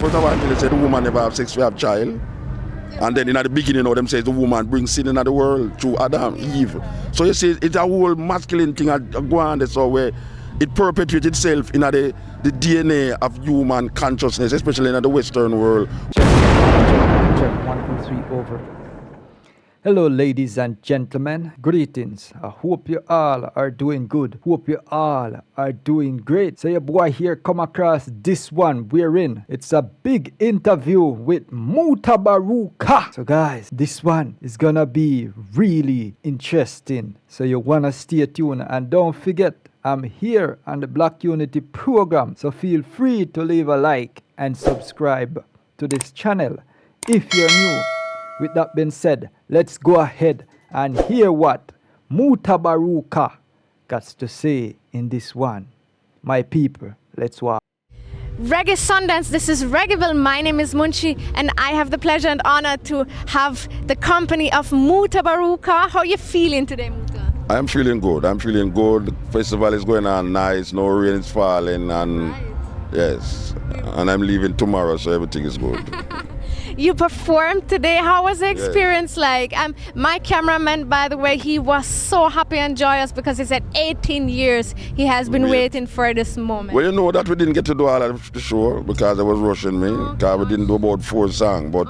First of all, they say the woman never have sex to have child. And then in the beginning, them says the woman brings sin into the world through Adam, Eve. So you see, it's a whole masculine thing going on there, so where it perpetuates itself in the DNA of human consciousness, especially in the Western world. Check 1, 2, 3, over. Hello, ladies and gentlemen. Greetings. I hope you all are doing good. Hope you all are doing great. So your boy here come across this one we're in. It's a big interview with Mutabaruka. So guys, this one is gonna be really interesting. So you wanna stay tuned and don't forget, I'm here on the Black Unity program. So feel free to leave a like and subscribe to this channel if you're new. With that being said, let's go ahead and hear what Mutabaruka got to say in this one. My people, let's watch. Reggae Sundance, this is Reggaeville. My name is Munchi and I have the pleasure and honor to have the company of Mutabaruka. How are you feeling today, Muta? I'm feeling good. The festival is going on nice, no rain is falling, and right. Yes, and I'm leaving tomorrow, so everything is good. You performed today. How was the experience like? My cameraman, by the way, he was so happy and joyous because he said 18 years he has been waiting for this moment. Well, you know that we didn't get to do all of the show because they was rushing me. Because we didn't do about 4 songs, but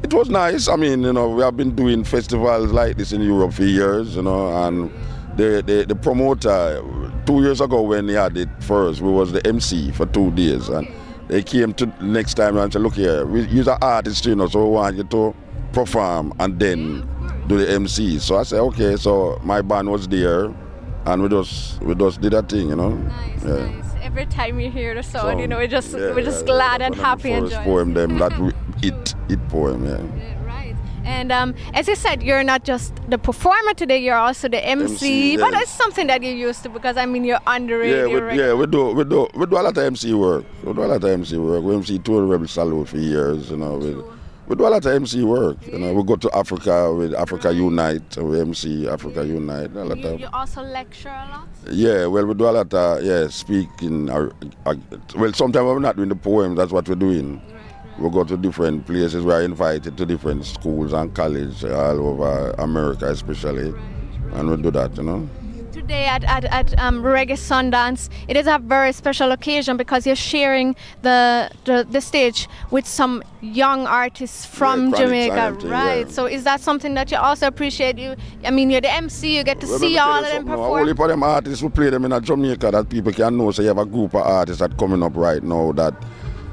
it was nice. I mean, you know, we have been doing festivals like this in Europe for years, you know, and the promoter, 2 years ago when he had it first, we was the MC for 2 days, and they came to next time and said, look here, you're an artist, you know, so we want you to perform and then do the MC. So I said, okay, so my band was there and we just did that thing, you know. Nice, nice. Every time you hear the song, you know, we're just glad and happy and joyous. Poem them, that it poem, yeah. Right. And as you said, you're not just the performer today, you're also the MC. But it's something that you're used to because, I mean, you're on the radio. We do a lot of MC work. We MC Tour Rebel Salute for years, you know. We do a lot of MC work. You know, we go to Africa with Africa Unite, we MC Africa Unite. You also lecture a lot? Yeah, well, we do a lot of, speaking. Well, sometimes we're not doing the poems, that's what we're doing. We go to different places. We are invited to different schools and colleges all over America, especially, and we do that, you know. Today at Reggae Sundance, it is a very special occasion because you're sharing the stage with some young artists from Jamaica, right? Yeah. So is that something that you also appreciate? I mean, you're the MC, you get to see all of them perform. Only for them artists who play them in Jamaica that people can know. So you have a group of artists that coming up right now that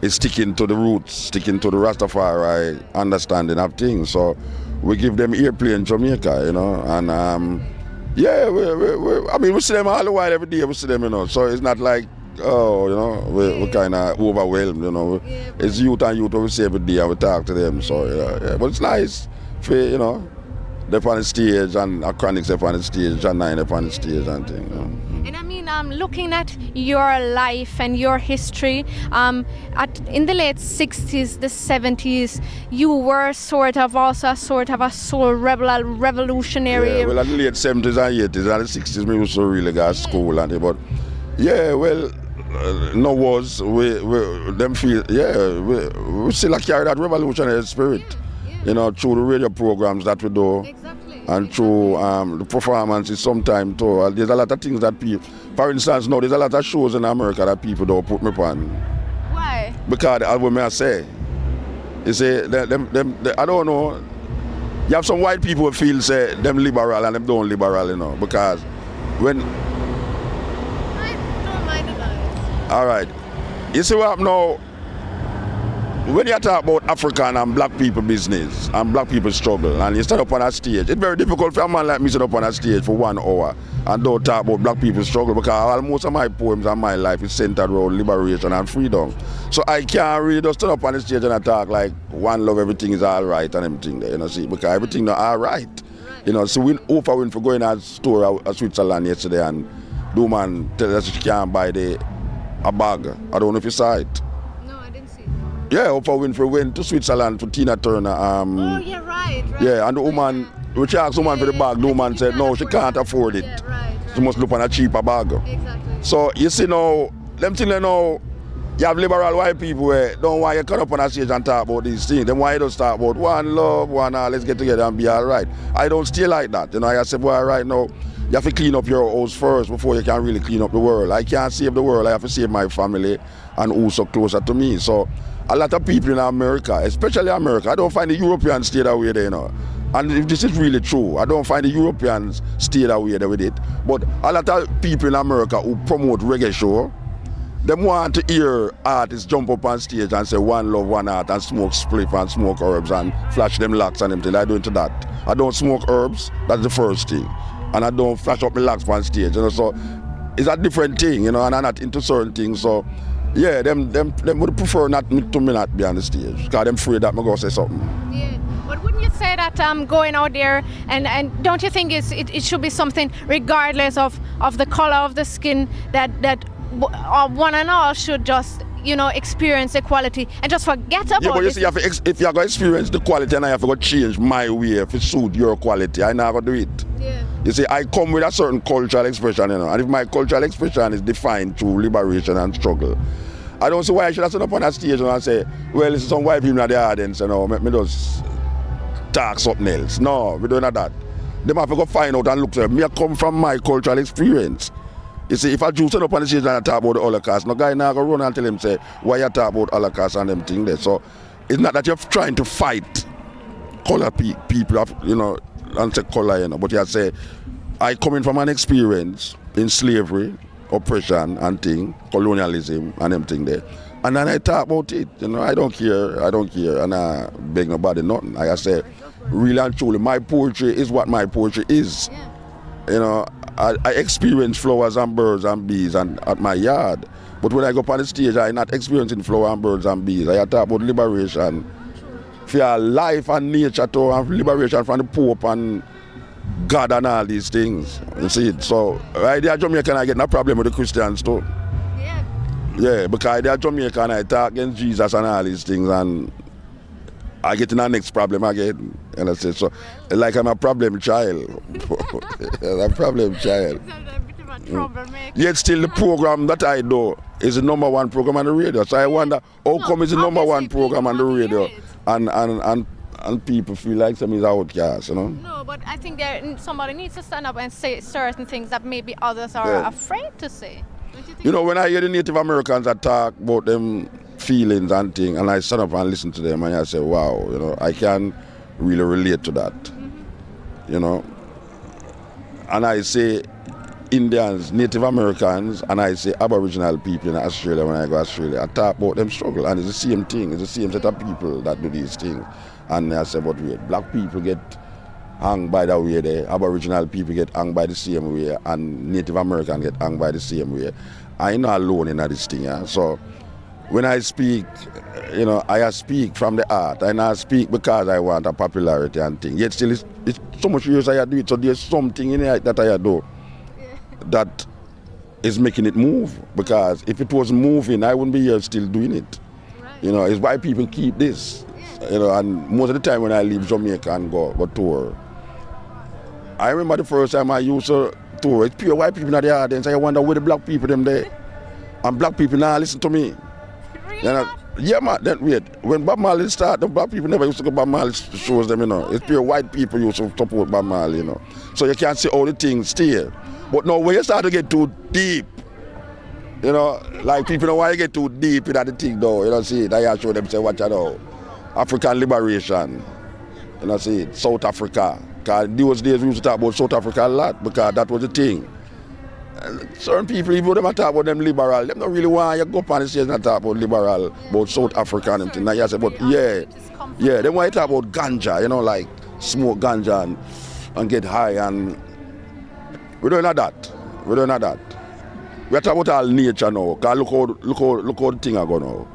is sticking to the roots, sticking to the Rastafari understanding of things. So we give them airplay in Jamaica, you know, and we see them all the while, every day we see them, you know. So it's not like, you know, we're kind of overwhelmed, you know. It's youth and youth we see every day and we talk to them. So but it's nice for, you know, they're on the stage and Chronics they're on the stage, John 9 they're on the stage and things, you know. And I mean, looking at your life and your history, in the late 60s, the 70s, you were sort of a soul rebel, a revolutionary. Yeah, well, in the late 70s and 80s and the 60s, we used to really go to school and but we still carry that revolutionary spirit, you know, through the radio programs that we do. Exactly. And through the performances sometimes too. There's a lot of things that people, for instance, now there's a lot of shows in America that people don't put me on. Why? Because the album I say, you say, I don't know, you have some white people who feel say them liberal and them don't liberal, you know, because when... I don't mind it. All right. You see what now? When you talk about African and black people business and black people struggle and you stand up on a stage, it's very difficult for a man like me to stand up on a stage for 1 hour and don't talk about black people struggle because most of my poems and my life is centered around liberation and freedom. So I can't really just stand up on the stage and I talk like one love, everything is all right and everything there, you know, see, because everything not all right. You know, so Oprah went for going to a store at Switzerland yesterday and the man tell us she can't buy a bag. I don't know if you saw it. Yeah, Oprah Winfrey went to Switzerland to Tina Turner. Oh, yeah, right. Yeah, and the woman, when she asked the woman for the bag, the woman said, no, she can't afford it. Yeah, right. She must look on a cheaper bag. Exactly. So, you see now, them things now, You have liberal white people where don't want you come up on a stage and talk about these things. Then why you don't talk about one love, let's get together and be all right. I don't stay like that. You know, I say, well, right now, you have to clean up your house first before you can really clean up the world. I can't save the world. I have to save my family and also closer to me. So a lot of people in America, especially America, I don't find the Europeans stay that way there, you know. And if this is really true, I don't find the Europeans stay that way there with it. But a lot of people in America who promote reggae show, they want to hear artists jump up on stage and say one love, one heart, and smoke spliff and smoke herbs and flash them locks and them things. I do into that. I don't smoke herbs, that's the first thing. And I don't flash up my locks on stage, you know, so it's a different thing, you know, and I'm not into certain things, so yeah, them would prefer not to me not be on the stage, because I'm afraid that I'm going to say something. Yeah. But wouldn't you say that going out there and don't you think it should be something regardless of the color of the skin that one and all should just, you know, experience equality and just forget about it? Yeah, but you see, if you're going to experience the quality and I have to go change my way if it suit your quality, I'm not going to do it. Yeah. You see, I come with a certain cultural expression, you know, and if my cultural expression is defined through liberation and struggle, I don't see why I should have stood up on that stage and say, well, this is some white people in the audience, you know, make me just talk something else. No, we don't have that. They have to go find out and look at me. I come from my cultural experience. You see, if I do stand up on the stage and I talk about the Holocaust, no guy now go run and tell him, say, why you talk about Holocaust and them things there. So it's not that you're trying to fight color people, you know, and say color, you know, but you say, I come in from an experience in slavery, oppression and thing, colonialism and them thing there. And then I talk about it, you know, I don't care, and I beg nobody nothing. Like I say, really and truly, my poetry is what my poetry is. Yeah. You know, I experience flowers and birds and bees and at my yard. But when I go up on the stage, I'm not experiencing flowers and birds and bees. I talk about liberation for your life and nature too, and liberation from the Pope and God and all these things. You see it? So right there, Jamaican, I get no problem with the Christians too. Yeah. Yeah, because they're Jamaican, I talk against Jesus and all these things, and I get in the next problem again. And I say, so, like I'm a problem child. I'm a problem child. Yet still the program that I do is the number one program on the radio. So I wonder, how come it's the number one program on the radio? And people feel like some is outcast, you know? No, but I think somebody needs to stand up and say certain things that maybe others are afraid to say. You know, when I hear the Native Americans talk about them feelings and things, and I stand up and listen to them, and I say, wow, you know, I can really relate to that, you know. And I say Indians, Native Americans, and I say Aboriginal people in Australia when I go to Australia, I talk about them struggle, and it's the same thing, it's the same set of people that do these things. And I say, but wait, black people get hung by the way there, Aboriginal people get hung by the same way, and Native American get hung by the same way. I'm not alone in this thing, yeah? So when I speak, you know, I speak from the heart. I not speak because I want a popularity and thing. Yet still, it's so much years I do it, so there's something in it that I do that is making it move. Because if it was moving, I wouldn't be here still doing it. You know, it's why people keep this. You know, and most of the time when I leave Jamaica and go tour, I remember the first time I used to tour, it's pure white people in the audience. I wonder where the black people them there. And black people now listen to me. Really? You know, yeah, man, then wait. When Bob Marley started, the black people never used to go Bob Marley shows them, you know. It's pure white people used to support Bob Marley, you know. So you can't see all the things still. But now when you start to get too deep, you know, like people don't want to get too deep in that thing though, you know, see it. I show them, say, watch out now. African liberation, you know, see it. South Africa. Because those days we used to talk about South Africa a lot because that was the thing. And certain people, even though they talk about them liberal, they don't really want you to go up on the stage and talk about liberal, about South Africa and everything. Now you say, but yeah, they want to talk about ganja, you know, like smoke ganja and get high, and we don't have that. We don't have that. We are talking about all nature now, because look how the thing are going now.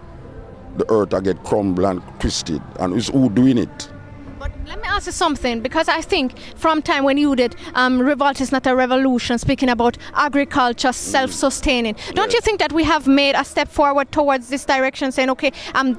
The earth will get crumbled and twisted, and it's who doing it. But let me ask you something, because I think from time when you did Revolt is Not a Revolution, speaking about agriculture, self-sustaining, don't you think that we have made a step forward towards this direction, saying, okay,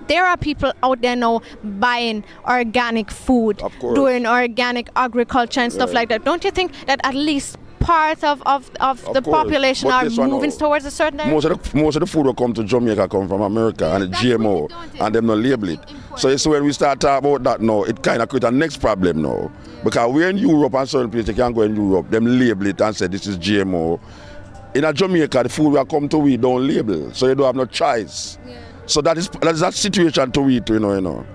there are people out there now buying organic food, doing organic agriculture and stuff like that. Don't you think that at least part of the course. population But are this one, moving no. towards a certain direction? Most of the food that come to Jamaica come from America, and it's that's what GMO, we don't and them not label it. So it's when we start talking about that now, it kind of create a next problem now. Because we're in Europe and certain places, you can't go in Europe, them label it and say this is GMO. In a Jamaica, the food we come to we don't label, so you don't have no choice. So that's that situation to eat, you know.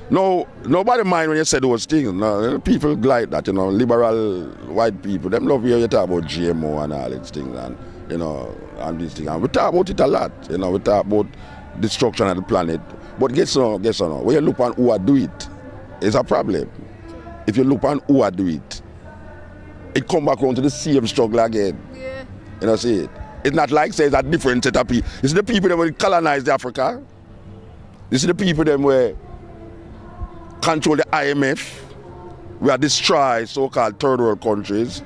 No, nobody mind when you say those things. No, people like that, liberal white people. Them love hear you talk about GMO and all these things, and and these things. And we talk about it a lot. We talk about destruction of the planet. But guess what? When you look on who do it, it's a problem. If you look on who do it, it come back around to the same struggle again. Yeah. See it. It's not like say it's a different set of people. It's the people that will colonize Africa. This is the people that will control the IMF. We are destroy so-called third world countries.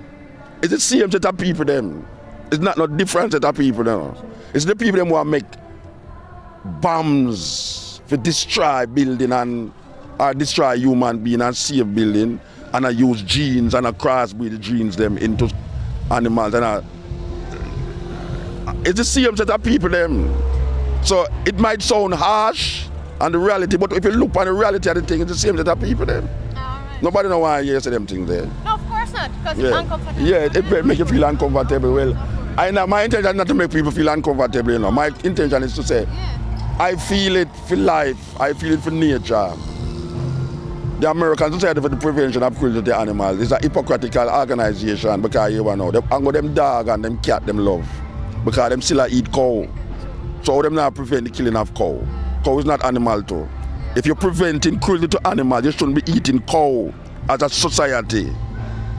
It's the same set of people them. It's not no different set of people them. It's the people them who make bombs to destroy building and or destroy human being and save building, and I use genes and I crossbreed genes them into animals, and it's the same set of people them. So it might sound harsh and the reality, but if you look on the reality of the thing, it's the same set of people them. Right. Nobody know why you say them things there. No, of course not, because it's uncomfortable. Yeah, it make you feel uncomfortable. Well, my intention is not to make people feel uncomfortable, My intention is to say, I feel it for life, I feel it for nature. The American Society for the Prevention of Cruelty to Animals is a hypocritical organization because you know, them dog and them cat them love. Because them still eat cow. So them not prevent the killing of cow. Cow is not animal too. If you're preventing cruelty to animals, you shouldn't be eating cow as a society.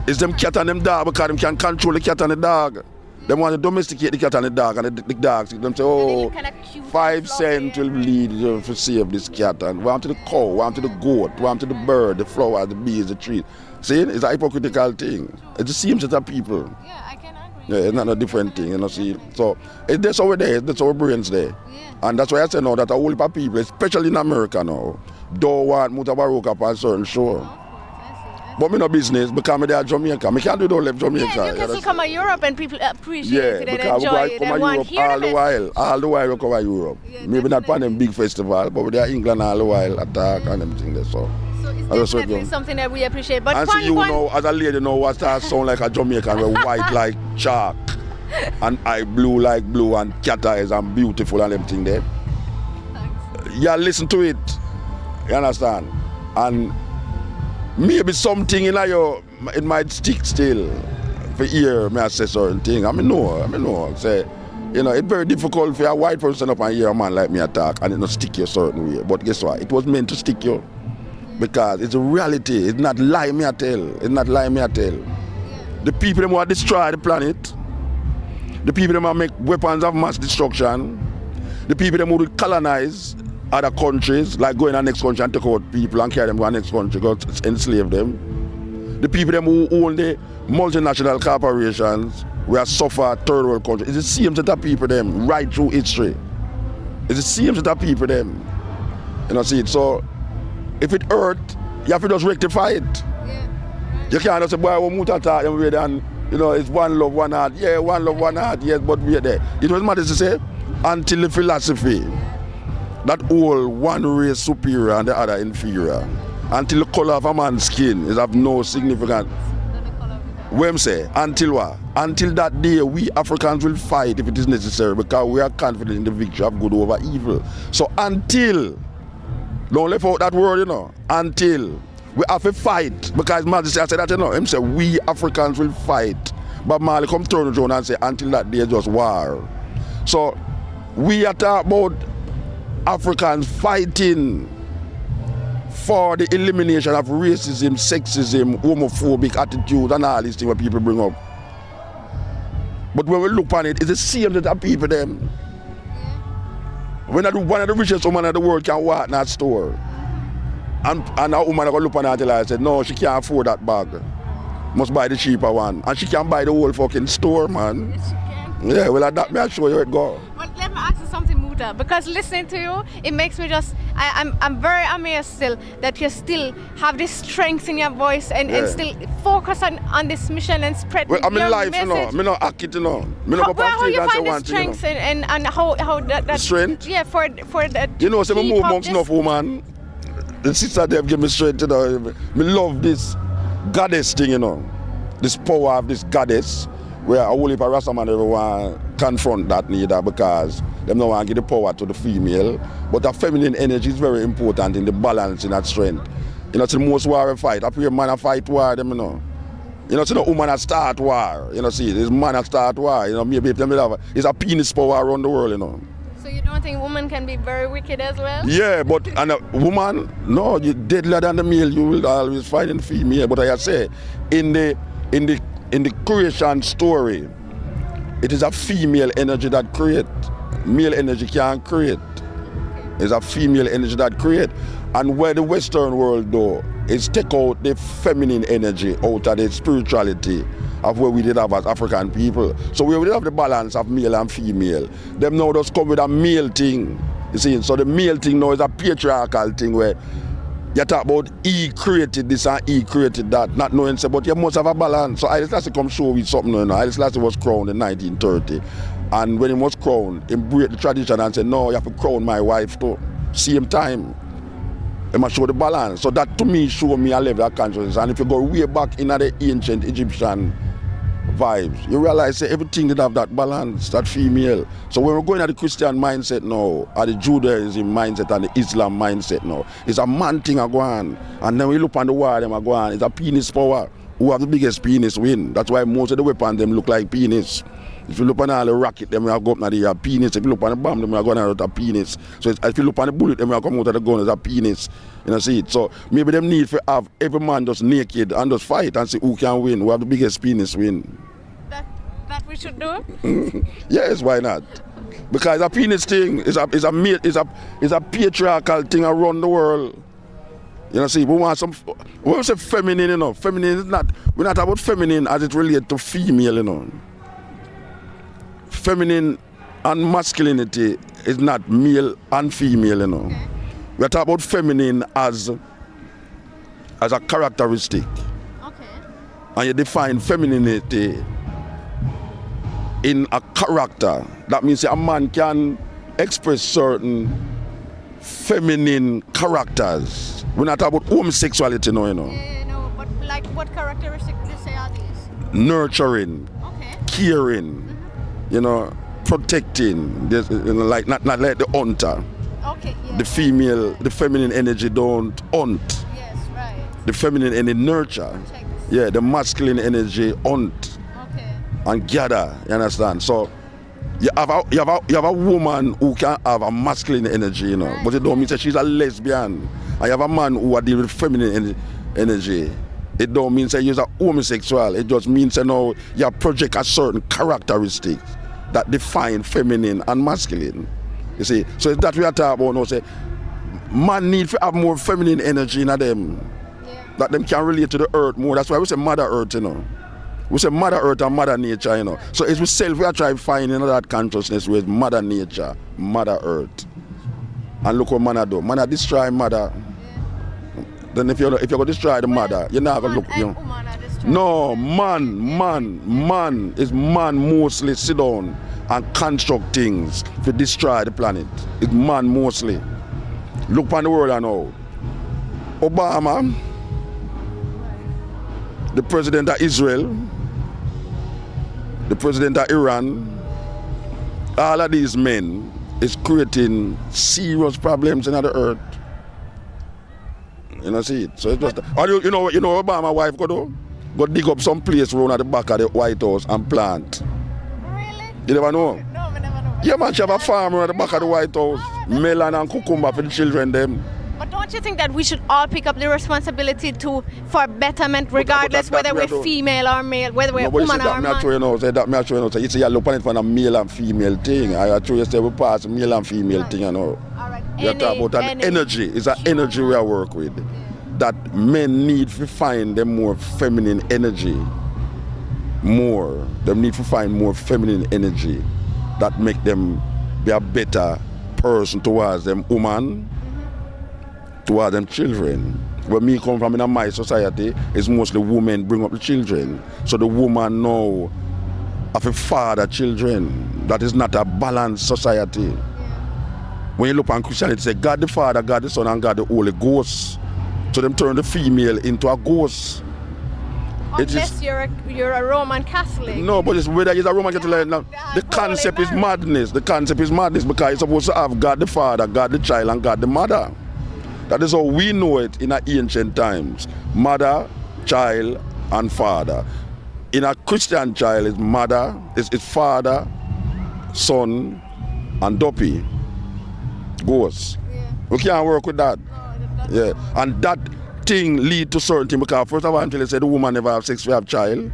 It's them cat and them dog because them can control the cat and the dog. They want to domesticate the cat and the dog, and the dogs them say, 5 cents will lead you to save this cat, and one to the cow, one to the goat, one to the bird, the flower, the bees, the tree. See, it's a hypocritical thing. It's the same set of people. Yeah, I can agree. Yeah, it's not a different thing, see. So that's our day, that's our brains there. Yeah. And that's why I say now that a whole heap of people, especially in America now, don't want Mutabaruka for a certain show. But me no business because me are Jamaica. Me can't do don't live Jamaica. Yeah, you can still come to Europe and people appreciate it and because enjoy we it. come to Europe all the while we come to Europe. Yeah, maybe not for them big festival, but we are England all the while attack and them things there. So it's definitely something that we appreciate. But and see you know, as a lady, what starts sound like a Jamaican, we're white like chalk, and eye blue like blue, and cat eyes and beautiful and everything there. Thanks. Yeah, listen to it. You understand? And maybe something in your it might stick still for hear me say certain thing. I mean no. Say, it's very difficult for a white person up and hear a man like me attack and it not stick you a certain way. But guess what? It was meant to stick you. Because it's a reality. It's not lie me I tell. It's not lie me I tell. The people them want to destroy the planet. The people them want to make weapons of mass destruction. The people them who colonize other countries, like go in the next country and take out people and carry them to the next country, go enslave them. The people them who own the multinational corporations, we are suffer third world countries. It's the same set of people them right through history. It's the same set of people them. See it. So if it hurt, you have to just rectify it. Yeah. You can't just say, boy, we mutata and it's one love, one heart. Yeah, one love, one heart, yes, but we're there. It doesn't matter to say until the philosophy that all one race superior and the other inferior, until the color of a man's skin is of no significance. What I'm saying, until what? Until that day, we Africans will fight if it is necessary because we are confident in the victory of good over evil. So until, don't leave out that word, until we have to fight, because Majesty said that, him say, we Africans will fight. But Mali come turn around and say, until that day, just war. So we are talking about Africans fighting for the elimination of racism, sexism, homophobic attitudes and all these things that people bring up. But when we look on it, it's the same that the people them. When one of the richest women in the world can walk in that store, and a woman going to look on her and tell her, said, no, she can't afford that bag. Must buy the cheaper one. And she can buy the whole fucking store, man. Yes, she can. Yeah, well, that may I show you where it go. Well, let me ask you something, Muta, because listening to you, it makes me just I'm very amazed still that you still have this strength in your voice and still focus on this mission and spread Well, I'm your in life, message. you know. I'm not act it, you know. How you find the strength and how that strength? Yeah, for that. You know, say I move amongst enough woman. The sister they give me strength, you know. Me love this goddess thing, you know. This power of this goddess, where a whole heap of Rasta man everyone confront that neither because them don't want to give the power to the female. But the feminine energy is very important in the balance in that strength. You know, it's the most war fight. I pray man a fight war them, you know. You know, it's no woman that start war. You know, see, it's man that start war. You know, maybe if them have it's a penis power around the world, you know. So you don't think women can be very wicked as well? Yeah, but and a woman, no, you deadlier than the male, you will always find in the female. But I say, in the creation story, it is a female energy that create. Male energy can't create. It's a female energy that create. And where the Western world though is take out the feminine energy out of the spirituality of where we did have as African people. So we did have the balance of male and female. Them now just come with a male thing. You see, so the male thing now is a patriarchal thing where you talk about he created this and he created that, not knowing say, but you must have a balance. So Haile Selassie come show with something, you know. Haile Selassie was crowned in 1930. And when he was crowned, he break the tradition and said, no, you have to crown my wife too. Same time. He must show the balance. So that to me show me a level of consciousness. And if you go way back in the ancient Egyptian vibes, you realize that everything did have that balance, that female. So when we're going at the Christian mindset now, or the Judaism mindset and the Islam mindset now, it's a man thing a go on. And then we look on the war them a go on, it's a penis power. Who have the biggest penis win. That's why most of the weapons them look like penis. If you look on all the rocket, them will go up and they have penis. If you look on the bomb, them will go out a penis. So if you look on the bullet, them will come out of the gun as a penis. You know, see it. So maybe them need to have every man just naked and just fight and see who can win, who have the biggest penis win. That we should do? Yes, why not? Because a penis thing is a patriarchal thing around the world. You know, see, we want some, when we say feminine, you know, feminine is not, we're not about feminine as it relates to female, you know. Feminine and masculinity is not male and female, you know. Okay. We're talking about feminine as a characteristic. Okay. And you define femininity in a character. That means a man can express certain feminine characters. We're not talking about homosexuality now, you know. Yeah, no, but like what characteristics do you say are these? Nurturing, Okay. caring, you know, protecting, you know, like not like the hunter. Okay, yeah. The feminine energy don't hunt. Yes, right. The feminine energy nurture. Protect. Yeah, the masculine energy hunt Okay. and gather. You understand? So you have a woman who can have a masculine energy, you know, Right. but it don't mean that she's a lesbian. And you have a man who are dealing with feminine energy. It don't mean that you're a homosexual. It just means that now you project a certain characteristics that define feminine and masculine. You see, so it's that we are talking about now. Say, man need to have more feminine energy in them, Yeah. that them can relate to the earth more. That's why we say Mother Earth, you know. We say Mother Earth and Mother Nature, you know. So it's we self we are trying to find that consciousness with Mother Nature, Mother Earth. And look what man do. Man destroy mother. Yeah. Then if you're going to destroy the mother, you're not going to look, you know. No, man is man mostly sit down and construct things to destroy the planet. It's man mostly. Look upon the world now. Obama, the president of Israel, the president of Iran, all of these men is creating serious problems in the earth. You know, see it. So it's just, or you know Obama wife go do? Go dig up some place around at the back of the White House and plant. Really? You never know? No, I never know. Yeah, man, she have a farm around at the back of the White House. Melon and cucumber for the children them. But don't you think that we should all pick up the responsibility for betterment, regardless whether we're female or male, whether we're woman or man? That me actually know. You see, you look on it from a male and female thing. I actually you say we pass male and female thing, you know. All right. We talk about an energy. It's an energy we are work with. That men need to find them more feminine energy. More. They need to find more feminine energy that make them be a better person towards them woman toward them children. Where me come from in my society, it's mostly women bring up the children. So the woman now have a father children. That is not a balanced society. When you look on Christianity, it says God the Father, God the Son, and God the Holy Ghost. So them turn the female into a ghost. Unless you're a Roman Catholic. No, but it's whether you're a Roman Catholic. Now, the concept is madness. The concept is madness because you're supposed to have God the Father, God the Child, and God the Mother. That is how we know it in our ancient times. Mother, child, and father. In a Christian child, it's mother, it's father, son, and dopey. Ghost. Yeah. We can't work with that. No, yeah. And that thing lead to certain things because first of all, until they say the woman never have sex, we have child.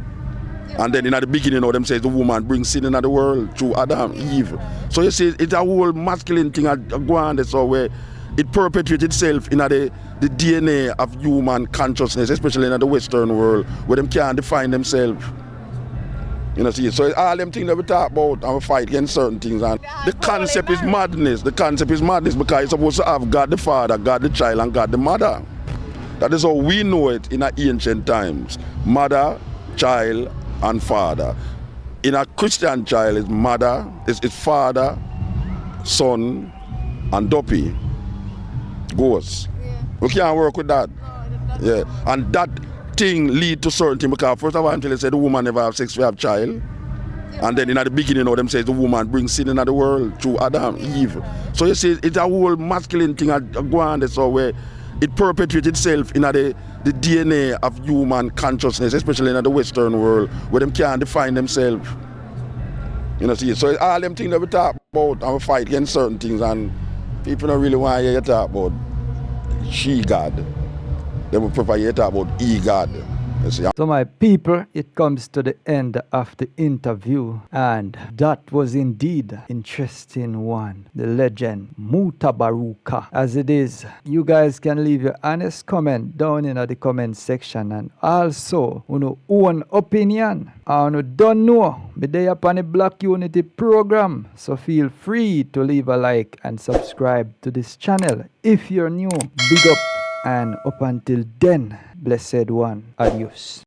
Yeah. And then in the beginning of them says the woman brings sin into the world through Adam, Eve. So you see, it's a whole masculine thing go on so where it perpetuates itself in the DNA of human consciousness, especially in the Western world, where them can't define themselves. You know, see, so it's all them things that we talk about and we fight against certain things. And the concept is madness. The concept is madness because you're supposed to have God the Father, God the Child, and God the Mother. That is how we know it in our ancient times. Mother, child, and father. In a Christian child, it's mother, it's father, son, and dopey. Ghost. Yeah. We can't work with that. No, yeah. And that thing lead to certain things because first of all, until they say the woman never have sex, we have child. Yeah. And then in the beginning of them says the woman brings sin into the world through Adam, Eve. So you see, it's a whole masculine thing go on so where it perpetuates itself in the DNA of human consciousness, especially in the Western world, where them can't define themselves. You know, see, so it's all them things that we talk about and we fight against certain things, and people don't really want to hear you talk about she God. They would prefer you talk about he God. You see. So my people, it comes to the end of the interview, and that was indeed interesting one. The legend Mutabaruka. As it is, you guys can leave your honest comment down in the comment section, and also own opinion. And don't know, but they upon the Black Unity program. So feel free to leave a like and subscribe to this channel. If you're new, big up, and up until then, blessed one, adios.